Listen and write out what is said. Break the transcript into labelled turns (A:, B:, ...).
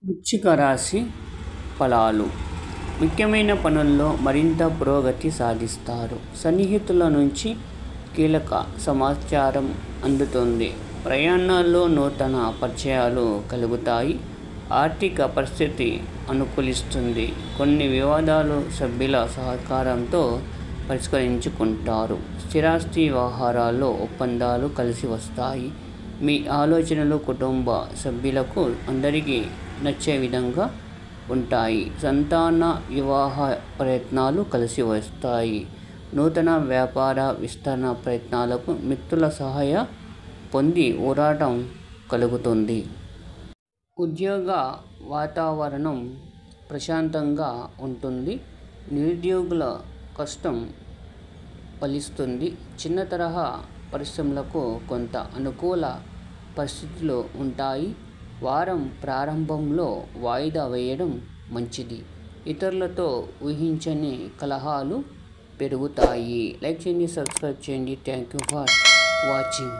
A: వృశ్చిక రాశి ఫలాలు. ముఖ్యమైన పనుల్లో మరింత పురోగతి సాధిస్తారు. సన్నిహితుల నుంచి కీలక సమాచారం అందుతుంది. ప్రయాణాల్లో నూతన పరిచయాలు కలుగుతాయి. ఆర్థిక పరిస్థితి అనుకూలిస్తుంది. కొన్ని వివాదాలు సభ్యుల సహకారంతో పరిష్కరించుకుంటారు. స్థిరాస్తి వ్యవహారాల్లో ఒప్పందాలు కలిసి వస్తాయి. మీ ఆలోచనలు కుటుంబ సభ్యులకు అందరికీ నచ్చే విధంగా ఉంటాయి. సంతాన వివాహ ప్రయత్నాలు కలిసి వస్తాయి. నూతన వ్యాపార విస్తరణ ప్రయత్నాలకు మిత్రుల సహాయ పొంది ఊరాటం కలుగుతుంది. ఉద్యోగ వాతావరణం ప్రశాంతంగా ఉంటుంది. నిరుద్యోగుల కష్టం ఫలిస్తుంది. చిన్న తరహా పరిశ్రమలకు కొంత అనుకూల పరిస్థితులు ఉంటాయి. వారం ప్రారంభంలో వాయిదా వేయడం మంచిది. ఇతరులతో ఊహించని కలహాలు పెరుగుతాయి. లైక్ చేయండి, సబ్స్క్రైబ్ చేయండి. Thank you for watching.